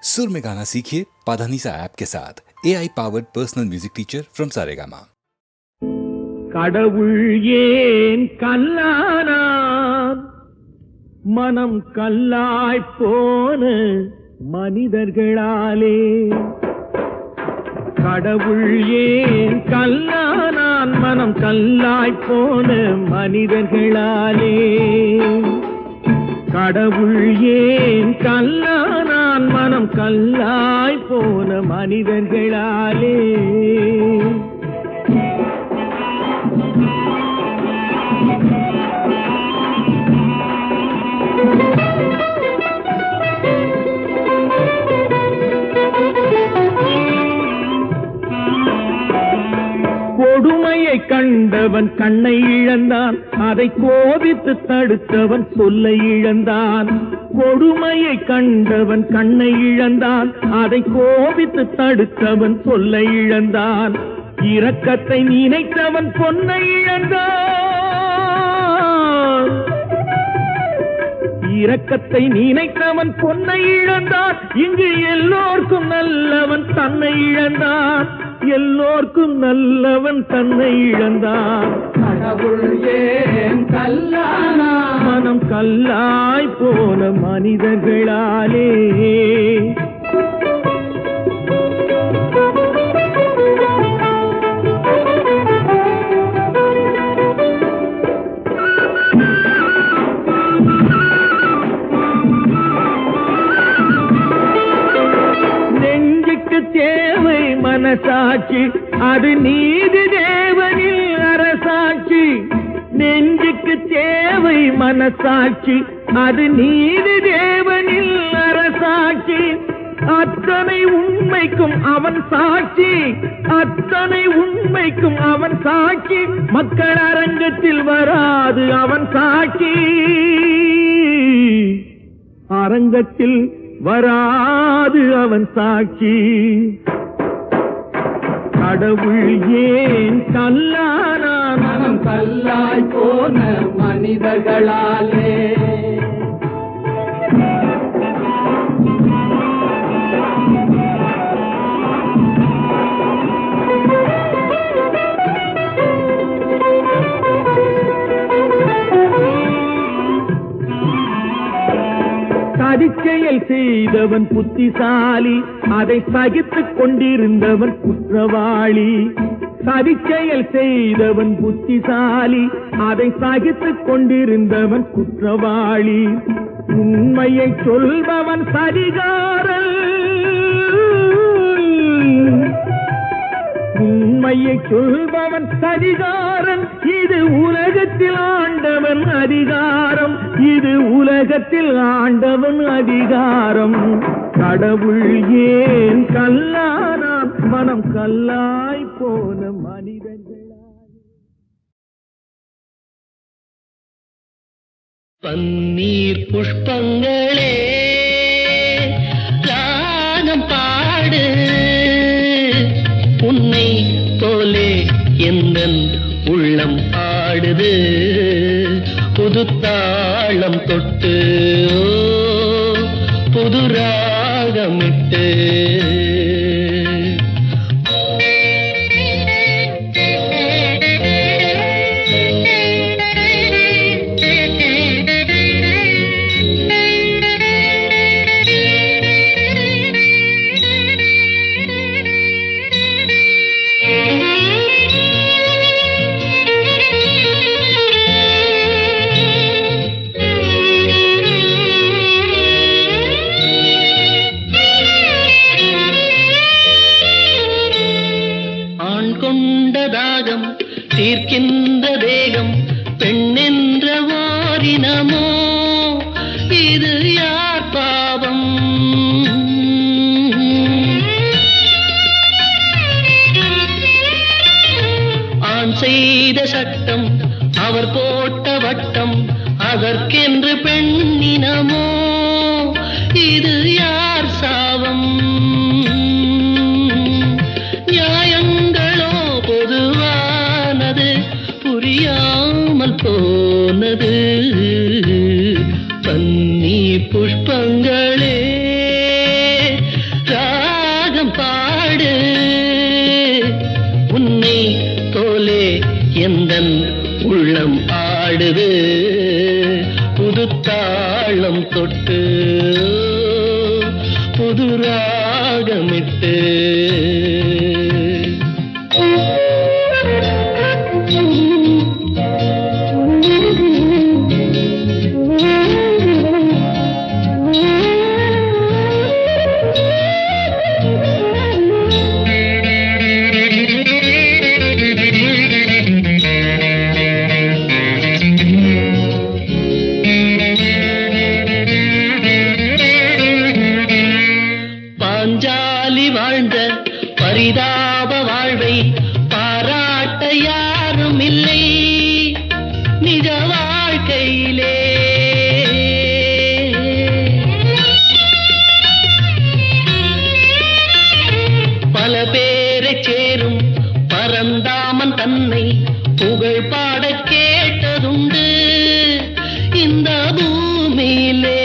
सुर में गाना सीखिए पाधानीसा ऐप के साथ AI powered personal music teacher from Saregama. கடவுள் ஏன் கல்லானான் மனம் கல்லாய் போன மனிதர்களாலே. கடவுள் ஏன் கல்லானான் மனம் கல்லாய் போன மனிதர்களாலே. கடவுள் ஏன் கல்லானான் மனம் கல்லாய் போன மனிதர்களாலே. கொடுமையை கண்டவன் கண்ணை இழந்தான், அதை கோபித்து தடுத்தவன் சொல்லை இழந்தான். கொடுமையை கண்டவன் கண்ணை இழந்தான், அதை கோபித்து தடுத்தவன் சொல்லை இழந்தான். இரக்கத்தை நினைத்தவன் பொன்னை இழந்தான். இரக்கத்தை நினைத்தவன் பொன்னை இழந்தான். இங்கு எல்லோர்க்கும் நல்லவன் தன்னை இழந்தான். எல்லோர்க்கும் நல்லவன் தன்னை இழந்தான். கடவுள் ஏன் கல்லானா மனம் கல்லாய் போன மனிதர்களாலே. தேவை மனசாட்சி, அது நீதி தேவனில் அரசாட்சி. நெஞ்சுக்கு தேவை மனசாட்சி, அது நீதி தேவனில் அரசாட்சி. அத்தனை உண்மைக்கும் அவன் சாட்சி, அத்தனை உண்மைக்கும் அவன் சாட்சி. மக்கள் அரங்கத்தில் வராது அவன் சாட்சி, அரங்கத்தில் வராது அவன் சாட்சி. கடவுள் ஏன் கல்லானான் மனம் கல்லாய் போன மனிதர்களாலே. சதிச்செயல் செய்தவன் புத்திசாலி, அதை சகித்துக் கொண்டிருந்தவன் குற்றவாளி. சதிச்செயல் செய்தவன் புத்திசாலி, அதை சகித்துக் கொண்டிருந்தவன் குற்றவாளி. உண்மையை சொல்பவன் சரிகாரன், உண்மையை சொல்பவன் சரிகாரன். இது உலகத்தில் ஆண்டவன் அதிகாரம், இது உலகத்தில் ஆண்டவன் அதிகாரம். கடவுள் ஏன் கல்லானான் மனம் கல்லாய் போன மனிதர்களால். பன்னீர் புஷ்பங்களே ராகம் பாடு, உன்னை போலே எந்தன் உள்ளம் ஆடுது. புது தாளம் தொட்டு புது ராகமிட்டு. தாகம் தீர்க்கின்ற தேகம் பெண்ணென்ற வாரினமோ, இது யார் பாவம்? ஆண் செய்த சட்டம் அவர் போட்ட வட்டம், அதற்கென்று பெண்ணினமோ, இது யார் சாவம்? நியாயங்களோ பொதுவானது, புரியாமல் போனது. பன்னீர் புஷ்பங்களே எந்தன் உள்ளம் ஆடுது புது தாளம் தொட்டு புது ராகமிட்டு. பாஞ்சாலி வாழ்ந்த பரிதாப வாழ்வை பாராட்ட யாரும் இல்லை நிஜ வாழ்க்கையிலே. பல பேரை சேரும் பரந்தாமன் தன்னை புகழ் பாட கேட்டதுண்டு இந்த பூமியிலே.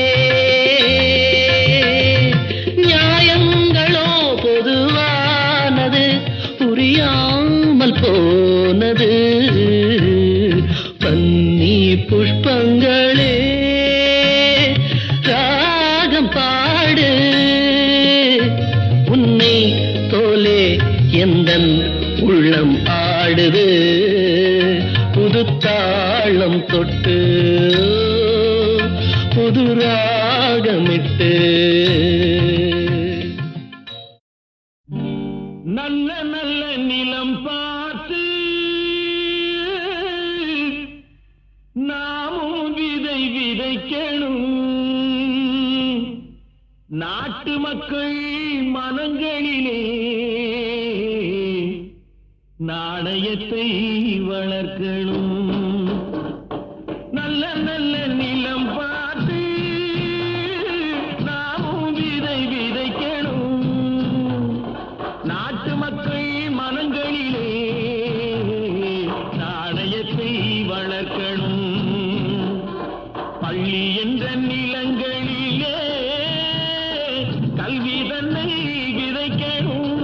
நியாயங்களோ பொதுவானது புரியாமல் போனது. பன்னி புஷ்பங்களே ராகம் பாடு உன்னை தோலே எந்தன் உள்ளம் ஆடுது புது தாளம் தொட்டு புது ராகமிட்டு. நல்ல நல்ல நிலம் பார்த்து நாமும் விதை விதைக்கணும். நாட்டு மக்கள் மனங்களிலே நாணயத்தை வளர்க்கணும். நல்ல நல்ல நிலம் பார்த்து நாமும் விதை விதைக்கணும். நாட்டு மக்கள் மனங்களிலே நாணயத்தை வளர்க்கணும். பள்ளி என்ற நிலங்களிலே கல்வி தன்னை விதைக்கணும்.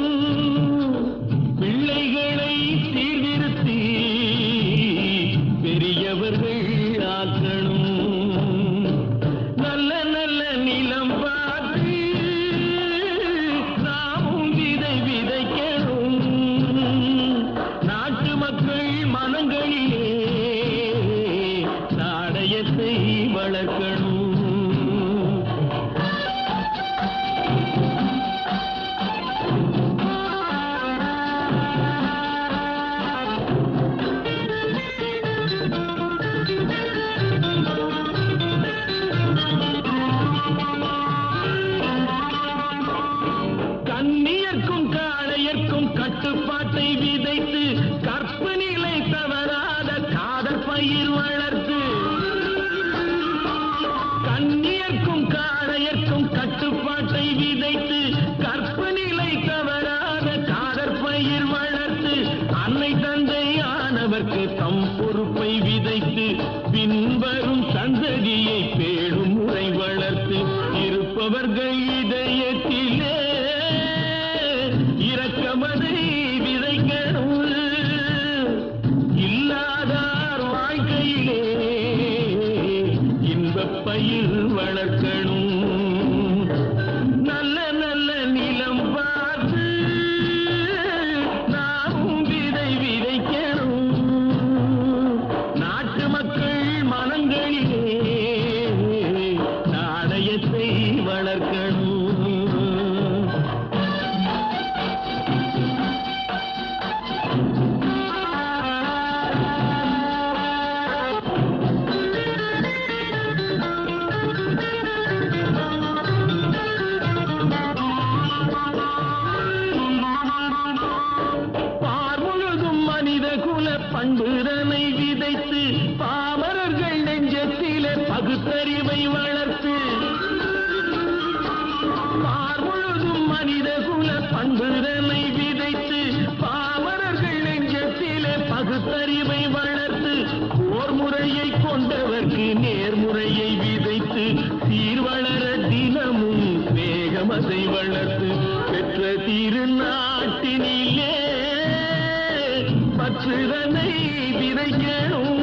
பிள்ளைகளை சீர்திருத்தி பெரியவர்கள் ஆக்கணும். நல்ல நல்ல நிலம் பார்த்து நாமும் விதை விதைக்கணும். நாட்டு மக்கள் மனங்களிலே நாணயத்தை வளர்க்கணும். கண்ணியர்க்கும் காளையர்க்கும் கட்டுப்பாட்டை விதைத்து கற்பனிலை தவறாத காதல் பயிர் வளர்த்து. கண்ணியர்க்கும் காளையர்க்கும் கட்டுப்பாட்டை விதைத்து கற்பனிலை தவறாத காதல் பயிர் வளர்த்து. அன்னை தந்தை ஆனவர்க்கு தம் பொறுப்பை விதைத்து பின்வரும் சந்ததியை பேடும் முறை வளர்த்து. இருப்பவர்கள் இதயத்திலே இரக்கமதை விதைக்கணும். இல்லாதார் வாழ்க்கையிலே இன்பப் பயிர் வளர்க்கணும். நல்ல நல்ல நிலம் பார்த்து நாமும் விதை விதைக்கணும். நாட்டு மக்கள் மனங்களிலே நாணயத்தை வளர்க்கணும். பார்முழுதும் மனித குல பண்புதனை விதைத்து பாமரர்கள் நெஞ்சத்திலே பகுத்தறிவை வளர்த்து. பார்முழுதும் மனித குல பண்புதனை விதைத்து பாமரர்கள் நெஞ்சத்திலே பகுத்தறிவை வளர்த்து. போர் முறையை கொண்டவர்க்கு நேர்முறையை விதைத்து சீர்வளர தினமும் வேகமதை வளர்த்து. பெற்ற திருநாட்டினிலே பற்றுதனை விதைக்கணும்,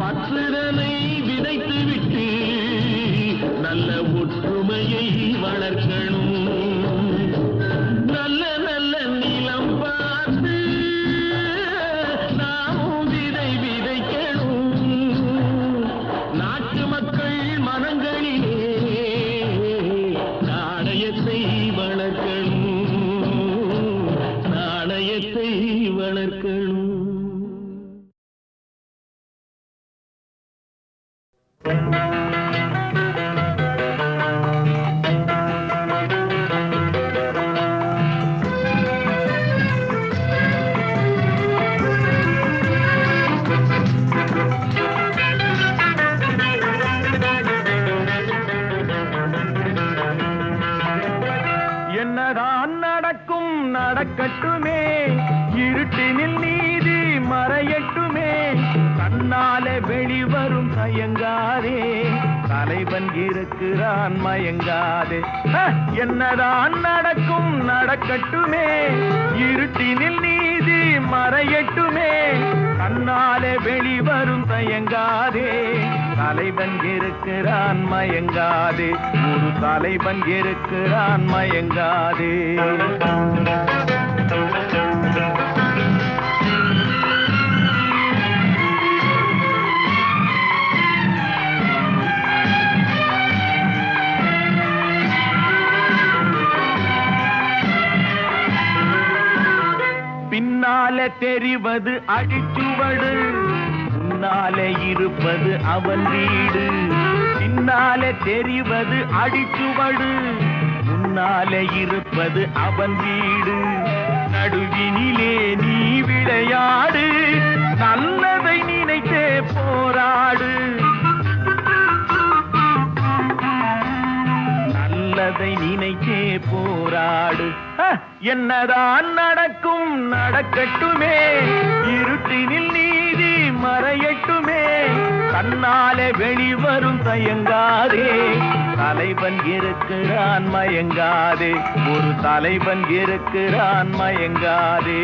பற்றுதனை விதைத்து விட்டு நல்ல ஒற்றுமையை வளர்க்கணும். நல்ல நல்ல நிலம் பார்த்து நாமும் விதை விதைக்கணும். நாட்டு மக்கள் மனங்களிலே நாணயத்தை வளர்க்கணும், நாணயத்தை வளர்க்கணும். என்னதான் நடக்கும் நடக்கட்டுமே, இருட்டினில் நீதி மறையட்டுமே, தன்னாலே வெளிவரும் தயங்காதே, தலைவன் இருக்கிறான் மயங்காதே. என்னதான் நடக்கும் நடக்கட்டுமே, இருட்டினில் நீதி மறையட்டுமே, தன்னாலே வெளிவரும் தயங்காதே, தலைவன் இருக்கிறான் மயங்காதே, ஒரு தலைவன் இருக்கிறான் மயங்காதே. பின்னாலே தெரிவது அடிச்சுவடு, முன்னாலே இருப்பது அவன் வீடு. பின்னாலே தெரிவது அடிச்சுவடு, முன்னாலே இருப்பது அவன் வீடு. நடுவினிலே நீ விளையாடு, நல்லதை நினைத்தே போராடு, நல்லதை நினைத்தே போராடு. என்னதான் நடக்கும் நடக்கட்டுமே, இருட்டினில் நீதி மறையட்டுமே, தன்னாலே வெளிவரும் தயங்காதே, தலைவன் இருக்கிறான் மயங்காதே, ஒரு தலைவன் இருக்கிறான் மயங்காதே.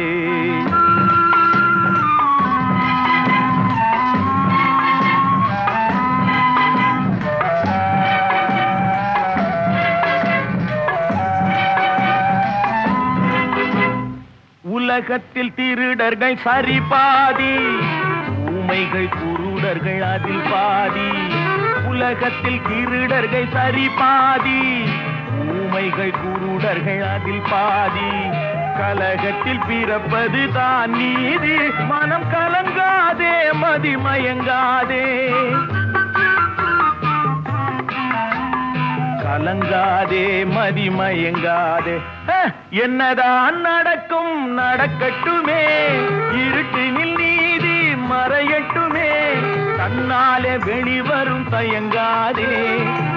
உலகத்தில் திருடர்கள் சரி பாதி, ஊமைகள் குருடர்கள் அதில் பாதி. உலகத்தில் திருடர்கள் சரி பாதி, ஊமைகள் குருடர்கள் அதில் பாதி. கலகத்தில் பிறப்பது தான் நீதி, மனம் கலங்காதே மதிமயங்காதே, கலங்காதே மதிமயங்காதே. என்னதான் நடக்கும் நடக்கட்டுமே, இருட்டினில் நீதி மறையட்டுமே, தன்னாலே வெளிவரும் தயங்காதே,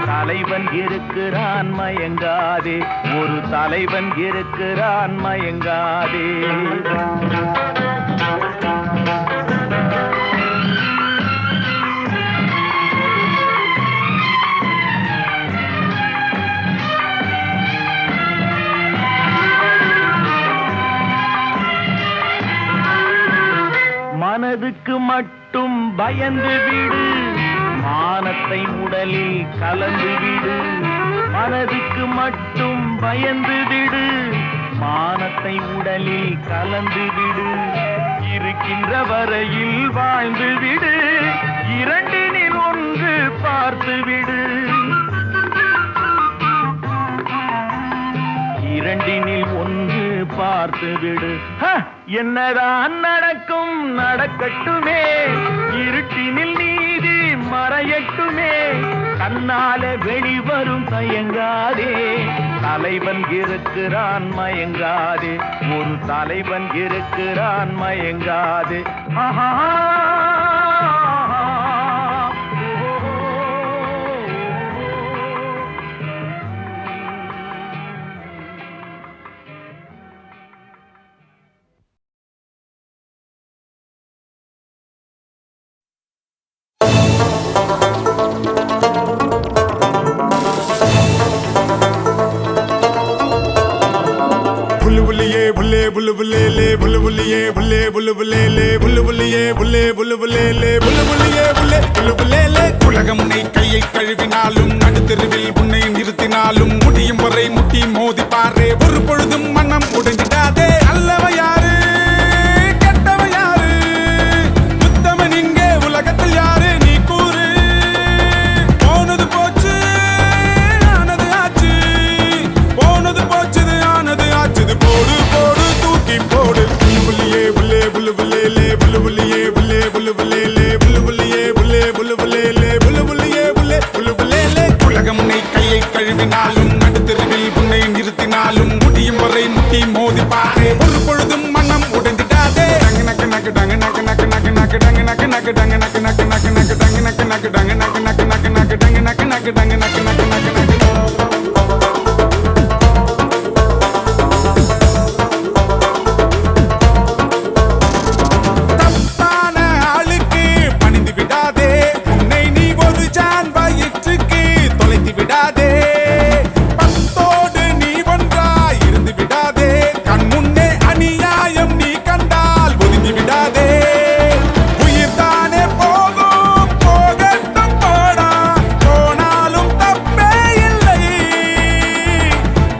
தலைவன் இருக்கிறான் மயங்காதே, ஒரு தலைவன் இருக்கிறான் மயங்காதே. மனதுக்கு மட்டும் பயந்து விடு, மானத்தை உடலில் கலந்து விடு. மனதுக்கு மட்டும் பயந்து விடு, மானத்தை உடலில் கலந்து விடு. இருக்கின்ற வரையில் வாழ்ந்து விடு, இரண்டினில் ஒன்று பார்த்து விடு, இரண்டினில் ஒன்று பார்த்து விடு. என்னதான் நடக்கும் நடக்கட்டுமே, இருட்டினில் நீதி மறையட்டுமே, தன்னாலே வெளிவரும் தயங்காதே, தலைவன் இருக்கிறான் மயங்காதே, ஒரு தலைவன் இருக்கிறான் மயங்காதே. ஆஹா புல்லுபுல்லே புல்லுபுல்லியே புல்லே புல்லுபுல்லே புல்லுபுல்லியே புல்லே புல்லுபுல்லே புல்லுபுல்லியே புல்லே புல்லுபுல்லே உலகம் உன்னை கையை கழுவினாலும் நடுத்தெருவில் உன்னை நிறுத்தினாலும் முடியும் வரை முட்டி மோதி பாரே ஒரு பொழுதும் மனம் உடைஞ்சிடாதே அல்லவ யாரு கெட்டவ யாரு உத்தமன் இங்கே உலகத்தில் யாரு நீ கூறு போனது போச்சு ஆனது ஆச்சு போனது போச்சுது ஆனது ஆச்சுது போடு போடு தூக்கி போடு புல்லுபுல்லியே புல்லே புல்லுபுல்லே புல்லுபுல்லியே புல்லே புல்லுபுல்லே புல்லுபுல்லியே புல்லே புல்லுபுல்லே புல்லுபுல்லியே புல்லே புல்லுபுல்லே உலகம் உன்னை கையை கழுவினாலும் நடுத்தெருவில் உன்னை நிறுத்தினாலும் முடியும் வரை முட்டி மோதி பாரே ஒரு பொழுதும் மனம் உடைந்திடாதே நக்கு நக்கு டங்கு நக்கு நக்கு நக்கு நக்கு டங்கு நக்கு நக்கு டங்கு நக்கு நக்கு நக்கு நக்கு டங்கு நக்கு நக்கு டங்கு நக்கு நக்கு நக்கு நக்கு டங்கு நக்கு நக்கு டங்கு நக்கு நக்கு நக்கு நக்கு தப்பான ஆளுக்கு பணிந்து விடாதே உன்னை நீ ஒரு ஜான் வயிற்றுக்கு தொலைத்து விடாதே பத்தோடு நீ ஒன்றாய் இருந்து விடாதே கண் முன்னே அநியாயம் நீ கண்டால் ஒதுங்கி விடாதே உயிர் தானே போகும் போகட்டும் போடா போனாலும் தப்பே இல்லை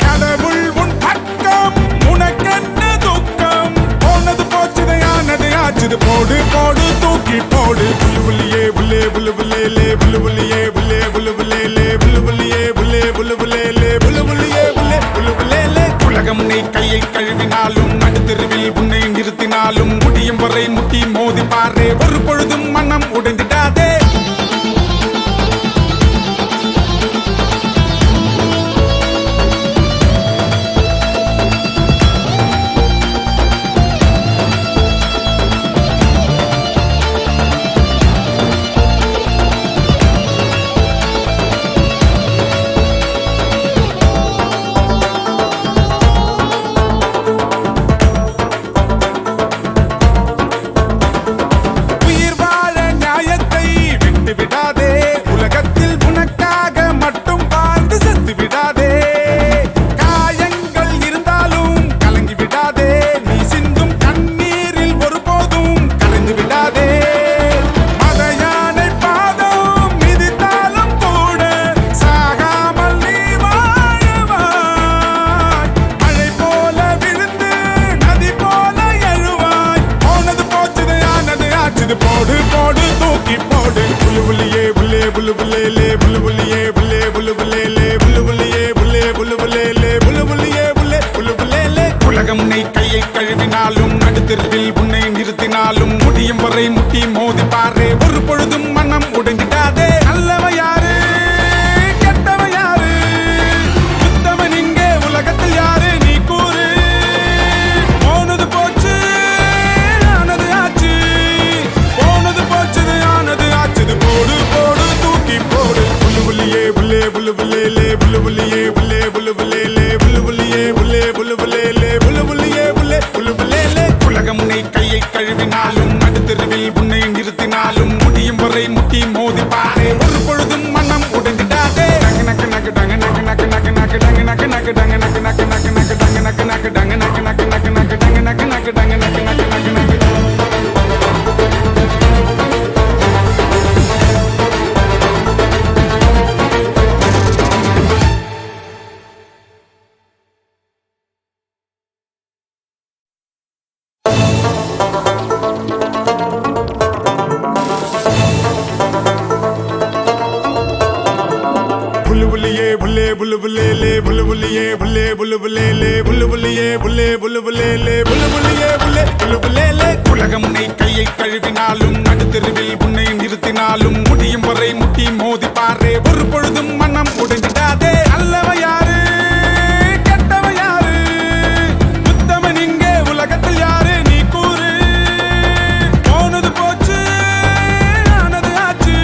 கடவுள் உன் பக்கம் உனக்கென்ன துக்கம் போனது போச்சுது ஆனது ஆச்சுது போடு போடு தூக்கி போடு புல்லுபுல்லியே புல்லே புல்லுபுல்லே புல்லுபுல்லியே புல்லே புல்லுபுல்லே புல்லுபுல்லியே புல்லே புல்லுபுல்லே புல்லுபுல்லியே புல்லே புல்லுபுல்லே உலகம் உன்னை கையை கழுவினாலும் நடுத்தெருவில் உன்னை நிறுத்தினாலும் முடியும் வரை முட்டி மோதி பாரே ஒரு பொழுதும் மனம் உடைந்திடாதே உயிர் வாழ நியாயத்தை விட்டு விடாதே உலகத்தில் உனக்காக மட்டும் வாழ்ந்து செத்து விடாதே காயங்கள் இருந்தாலும் கலங்கி விடாதே நீ சிந்தும் கண்ணீரில் ஒருபோதும் கலந்து விடாதே மத யானை பாதம் மிதித்தாலும் கூட சாகாமல் நீ வாழுவாய் மழை போல விழுந்து நதி போல எழுவாய் போனது போச்சுது ஆனது ஆச்சுது போடு போடு தூக்கி போடு புல்லுபுல்லியே புல்லே புல்லுபுல்லே புல்லுபுல்லியே புல்லே புல்லுபுல்லே புல்லுபுல்லியே புல்லே புல்லுபுல்லே புல்லுபுல்லியே புல்லே புல்லுபுல்லே உலகம் உன்னை கையை கழுவினாலும் நடுத்தெருவில் உன்னை நிறுத்தினாலும் முடியும் வரை முட்டி மோதி பாரே ஒரு பொழுதும் மனம் உடைந்திடாதே அல்லவ யாரு கெட்டவ யாரு உத்தமன் இங்கே உலகத்தில் யாரு நீ கூறு போனது போச்சு ஆனது ஆச்சு போனது போச்சுது ஆனது ஆச்சுது போடு போடு தூக்கி போடு புல்லுபுல்லியே புல்லே புல்லுபுல்லே புல்லுபுல்லியே புல்லே புல்லுபுல்லே புல்லுபுல்லியே புல்லே புல்லுபுல்லே புல்லுபுல்லியே புல்லே புல்லுபுல்லே உலகம் உன்னை கையை கழுவினாலும் நடுத்தெருவில் உன்னை நிறுத்தினாலும் முடியும் வரை முட்டி மோதி பாரே ஒரு பொழுதும் மனம் உடைந்திடாதே நக்கு நக்கு நக்கு டங்கு நக்கு நக்கு நக்கு நக்கு டங்கு நக்கு நக்கு டங்கு நக்கு நக்கு நக்கு நக்கு டங்கு நக்கு நக்கு டங்கு நக்கு நக்கு நக்கு நக்கு டங்கு நக்கு நக்கு டங்கு நக்கு நக்கு நக்கு நக்கு புல்லுபுல்லியே புல்லே புல்லுபுல்லே புல்லுபுல்லியே புல்லே புல்லுபுல்லே புல்லுபுல்லியே புல்லே புல்லுபுல்லே புல்லுபுல்லியே புல்லே புல்லுபுல்லே உலகம் உன்னை கையை கழுவினாலும் நடுத்தெருவில் உன்னை நிறுத்தினாலும் முடியும் வரை முட்டி மோதி பாரே ஒரு பொழுதும் மனம் உடைந்திடாதே அல்லவ யாரு கெட்டவ யாரு உத்தமன் இங்கே உலகத்தில் யாரு நீ கூறு போனது போச்சு ஆனது ஆச்சு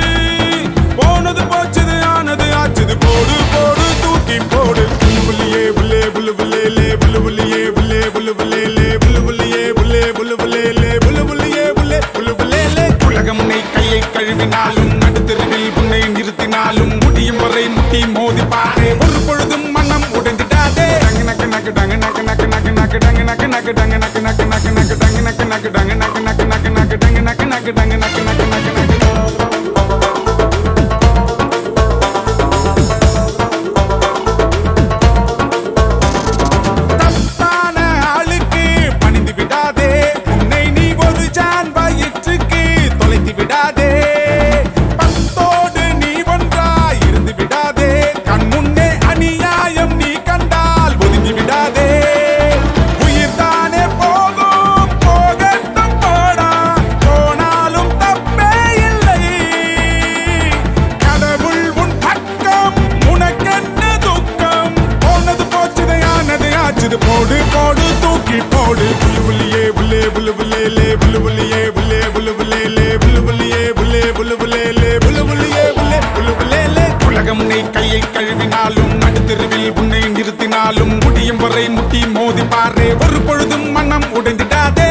போனது போச்சுது ஆனது ஆச்சுது போடு போடு தூக்கி போடு புல்லுபுல்லியே புல்லே புல்லுபுல்லே புல்லுபுல்லியே புல்லே புல்லுபுல்லே புல்லுபுல்லியே புல்லே புல்லுபுல்லே புல்லுபுல்லியே புல்லே புல்லுபுல்லே உலகம் உன்னை கையை கழுவினாலும் நடுத்தெருவில் உன்னை நிறுத்தினாலும் முடியும் வரை முட்டி மோதி பாரே போடு புல்லு புள்ளியே புல்லே புல்லு புல்லேலே புல்லு புள்ளியே புல்லே புல்லு புல்லேலே புல்லு புள்ளியே புல்லே புல்லு புல்லேலே புல்லு புள்ளியே புல்லே புல்லு புல்லேலே உலகம் உன்னை கையை கழுவினாலும் நடுத்தெருவில் உன்னை நிறுத்தினாலும் முடியும் வரை முட்டி மோதி பாரு ஒரு பொழுதும் மனம் உடைந்திடாதே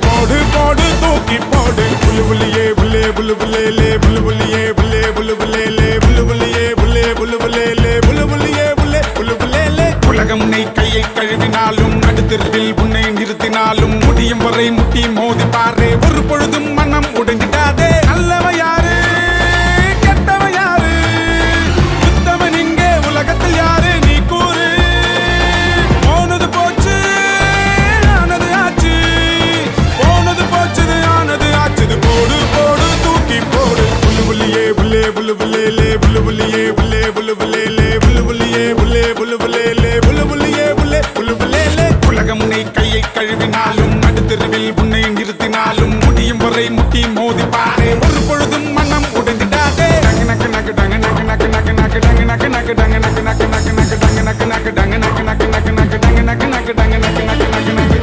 போடு போடு தூக்கி போடு புல்லு புள்ளியே புல்லே புல்லு புல்லேலே புல்லு புள்ளியே புல்லே புல்லு புல்லேலே புல்லு புள்ளியே புல்லே புல்லு புல்லேலே புல்லு புள்ளியே புல்லே புல்லு புல்லேலே உலகம் உன்னை கையை கழுவினாலும் நடுத்தெருவில் உன்னை நிறுத்தினாலும் முடியும் வரை முட்டி மோதி பாரு ஒரு பொழுதும் மனம் உடைஞ்சிடாதே நல்லவ யாரு கெட்டவ யாரு உத்தமன் இங்கே உலகத்தில் யாரு நீ கூறு போனது போச்சு ஆனது ஆச்சு போனது போச்சது ஆனது ஆச்சது போடு போடு தூக்கி போடு புல்லு புள்ளியே புல்லே புல்லு புல்லேலே புல்லு புள்ளியே புல்லே புல்லு புல்லேலே புல்லு புள்ளியே புல்லே புல்லு புல்லேலே புல்லு புள்ளியே புல்லே புல்லு புல்லேலே உலகம் உன்னை கையை கழுவினாலும் நடுத்தெருவில் உன்னை நிறுத்தினாலும் முடியும் வரை முட்டி மோதி பாரு ஒரு பொழுதும் மனம் உடைந்திடாதே நக்கு நக்கு நக்கு டங்கு நக்கு நக்கு நக்கு நக்கு டங்கு நக்கு நக்கு டங்கு நக்கு நக்கு நக்கு நக்கு டங்கு நக்கு நக்கு டங்கு நக்கு நக்கு நக்கு நக்கு டங்கு நக்கு நக்கு டங்கு நக்கு நக்கு நக்கு நக்கு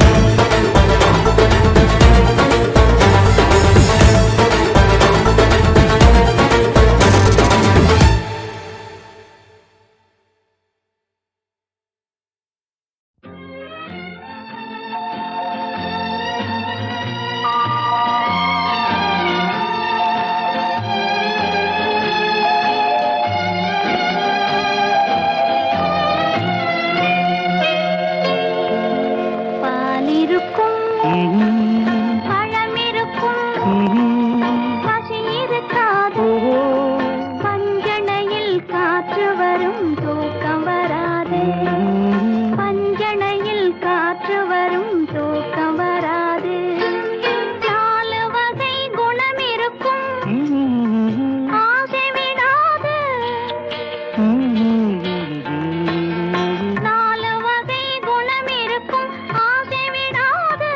நாலு வகை குணம் இருக்கும் ஆசை விடாது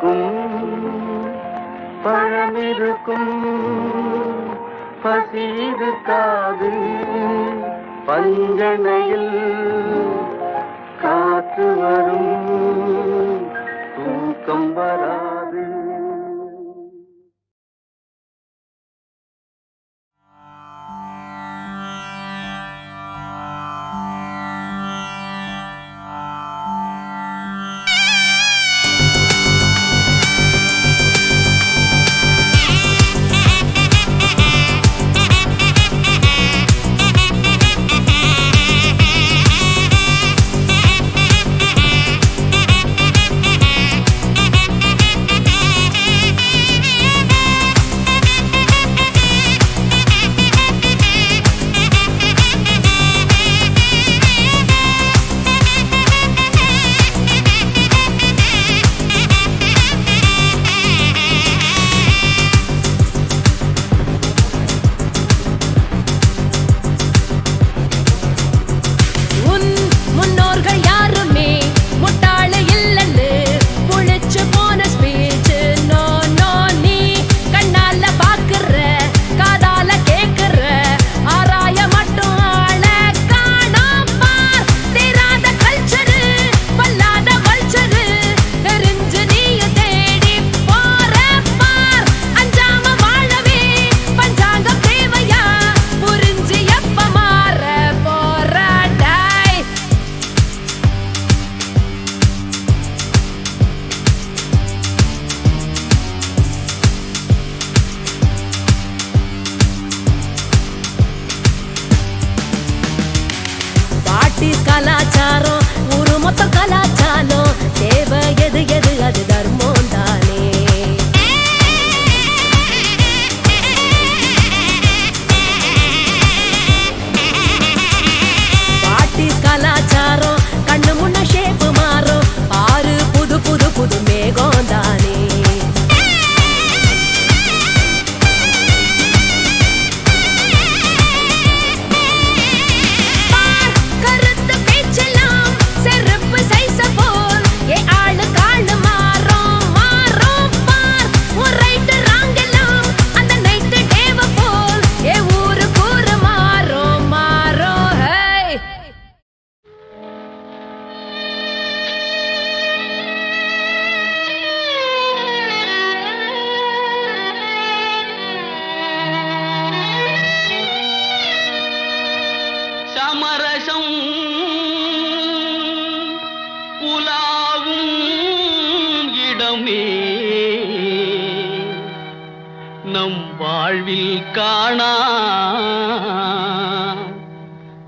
இருக்கும் பழம் இருக்கும் பசி இருக்காது பஞ்சனையில் காற்று வரும் தூக்கம் வராது. கலாச்சாரம் ஊரு மொத்த கலாச்சாரம் தேவை எது எது அது தர்மம் தானே. பாட்டிஸ் கலாச்சாரம் கண்ணு முன்ன ஷேப்பு மாறும் ஆறு புது புது புது மேகம் தானே. சமரசம் உலாவும் இடமே நம் வாழ்வில் காணா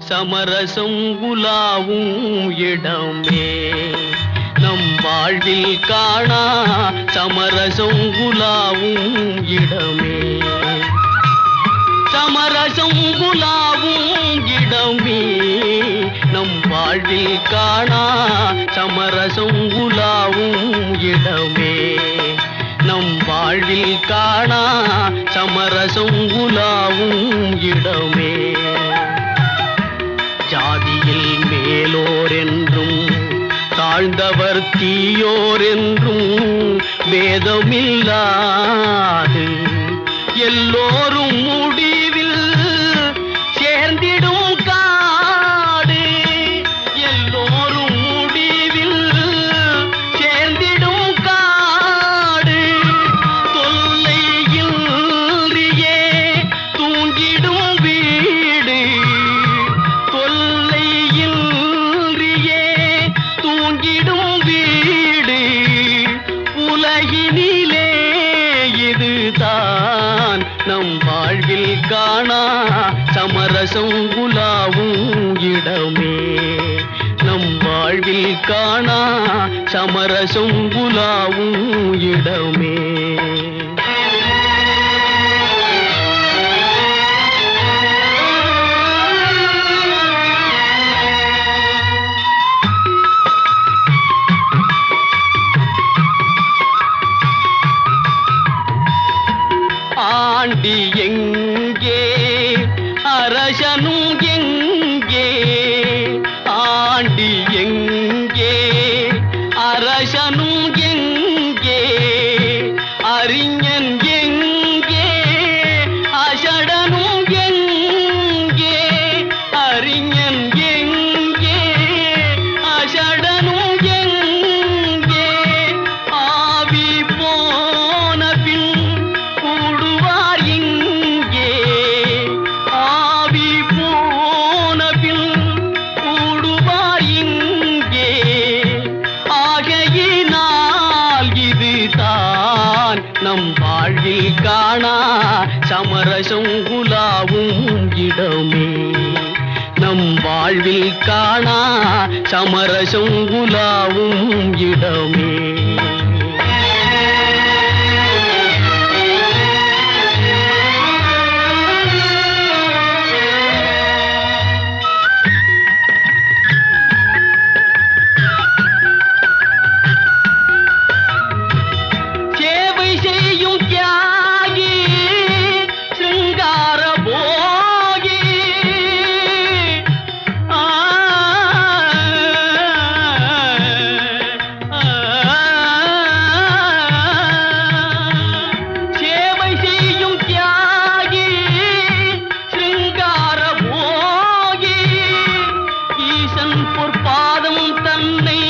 சமரசம் உலாவும் இடமே நம் வாழ்வில் காணா சமரசம் உலாவும் இடமே சமரசம் உலாவும் இடமே நம் வாழ்வில் காணா சமரசம் உலாவும் இடமே நம் வாழ்வில் காணா சமரசம் உலாவும் இடமே. ஜாதியில் மேலோர் என்றும் தாழ்ந்தவர் தீயோர் என்றும் வேதமில்லாது எல்லோரும் முடிவில் சேர்ந்திடும் காடு எல்லோரும் முடிவில் சேர்ந்திடும் காடு தொல்லையில்றியே தூங்கிடும் வீடு தொல்லையில்றியே தூங்கிடும் வீடு உலகினிலே இதுதான் நம் வாழ்வில் காணா சமரசம் உலாவும் இடமே நம் வாழ்வில் காணா சமரசம் உலாவும் இடமே. ஆண்டி எங்கே அரசனும் எங்கே ஆண்டி எங்கே அரசனும் எங்கே அறிஞன் எங்கே அசடனும் எங்கே அறிஞன் எங்கே அசடனும் எங்கே ஆவி போன பின் கூடுவார் இங்கே ஆவி போன பின் கூடுவார் இங்கே ஆகையினால் இதுதான் நம் வாழ்வில் காணா சமரசம் உலாவும் இடமே நம் வாழ்வில் காணா சமரசம் உலாவும் இடமே சேவை செய்யும் தியாகி சிங்கார போகி சேவை செய்யும் தியாகி சிங்கார போகி ஈசன் பொற்பாதம் தன்னை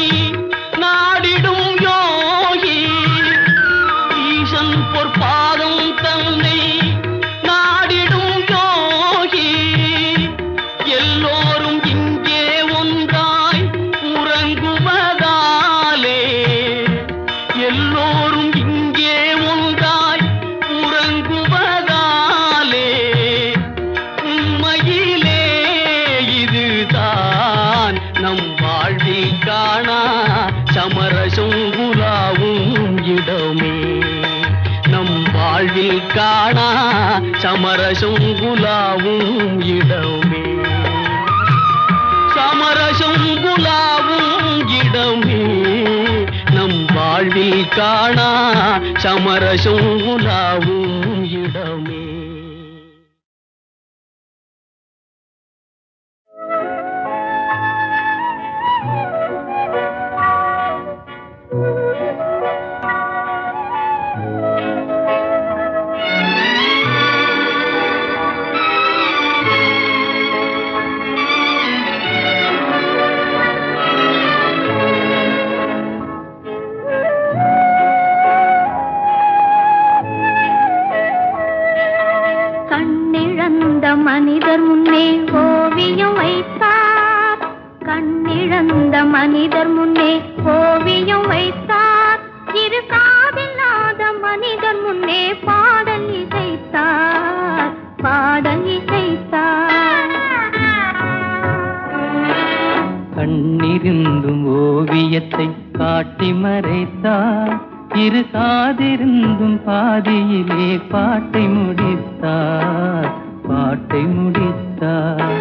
நாடிடும் யோகி ஈசன் பொற்பாதம் தன்னை நாடிடும் யோகி எல்லோரும் இங்கே ஒன்றாய் உறங்குவதாலே எல்லோரும் இங்கே ஒன்றாய் உறங்குவதாலே உண்மையிலே இதுதான் நம் வாழ்வில் காணா சமரசம் உலாவும் இடமே நம் வாழ்வில் காணா சமரசம் உலாவும் இடமே சமரசம் உலாவும் இடமே நம் வாழ்வில் காணா சமரசம் உலாவும் இடமே கண்ணிழந்த மனிதர் முன்னே ஓவியம் வைத்தார் கண்ணிழந்த மனிதர் முன்னே ஓவியம் வைத்தார் இரு காதில்லாத மனிதர் முன்னே பாடல் இசைத்தார் பாடல் இசைத்தார் கண்ணிருந்தும் ஓவியத்தை காட்டி மறைத்தார் இரு காதிருந்தும் பாதியிலே பாட்டை முடித்தார் பாட்டை முடித்தார்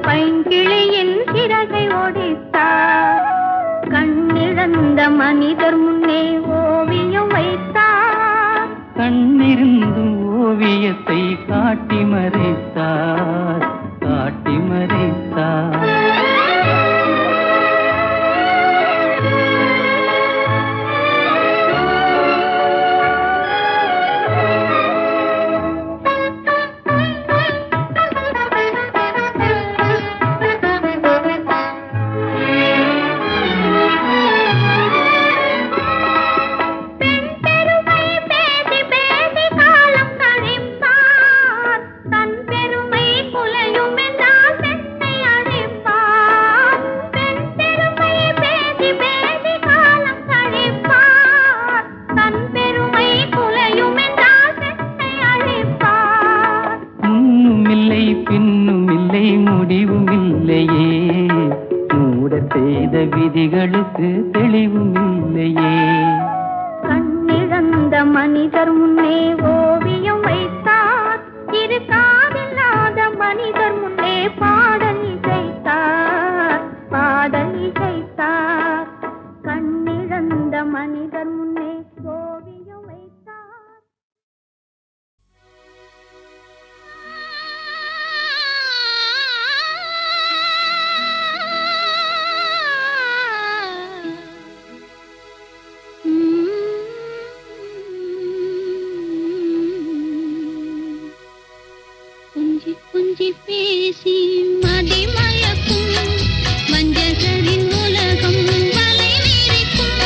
பைங்கிளியின் சிறகை ஒடித்தார் கண்ணிழந்த மனிதர் முன்னே ஓவியம் வைத்தார் கண்ணிருந்தும் ஓவியத்தை காட்டி மறைத்தார் காட்டி மறைத்தார் தன் பெருமை குலையும் என்றால் வேத விதிகளுக்கு தெளிவும் இல்லையே. கண்ணிழந்த மனிதர் முன்னே ஓவியம் வைத்தார், இரு காதில்லாத மனிதர் முன்னே பாடல் இசைத்தார், பாடல் இசைத்தார். கண்ணிழந்த மனிதர் முன்னே ஓவியம் வைத்தார். கொஞ்சி கொஞ்சி பேசி மதிமயக்கும் வஞ்சகரின் உலகம் வலை விரிக்கும்.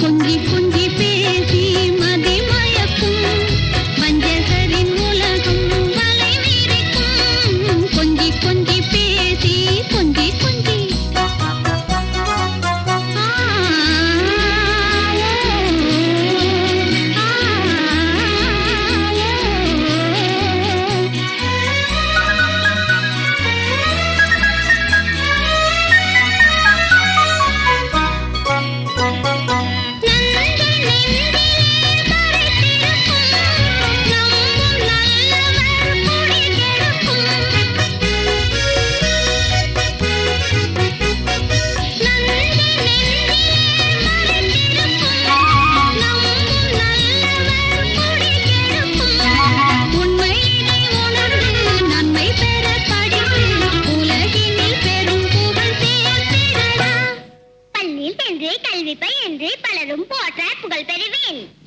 கொஞ்சி கொஞ்சி பேசி மதிமயக்கும் வஞ்சகரின் உலகம் வலை விரிக்கும். கொஞ்சி கொஞ்சி பேசி கொஞ்சி கொஞ்சி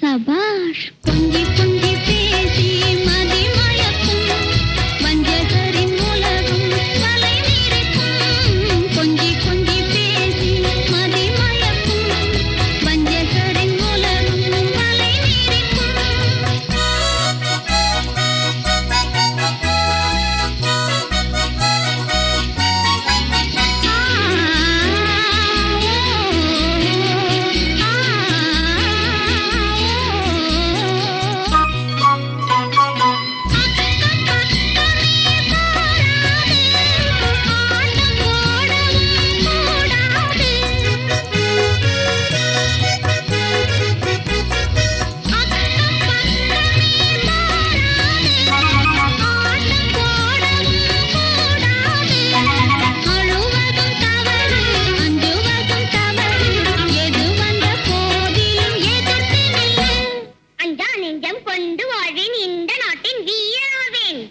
சபாஷ். கொஞ்சி கொஞ்சி பேசி மதிமயக்கும் வஞ்சகரின் உலகம் வலை விரிக்கும். கொஞ்சி கொஞ்சி பேசி மதிமயக்கும் வஞ்சகரின் உலகம் வலை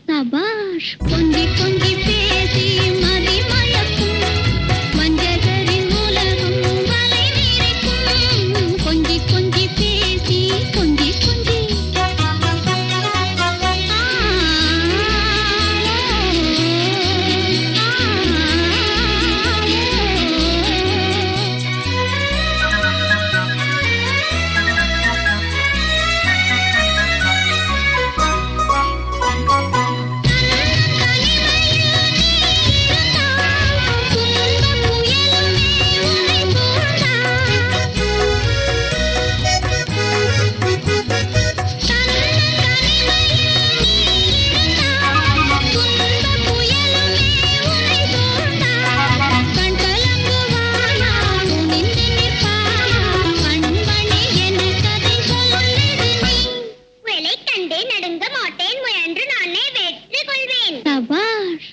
சபாஷ். கொஞ்சி கொஞ்சி பேசி மதிமயக்கும் வஞ்சகரின் உலகம் வலை விரிக்கும். கொஞ்சி கொஞ்சி பேசி கொஞ்சி கொஞ்சி சபாஷ்.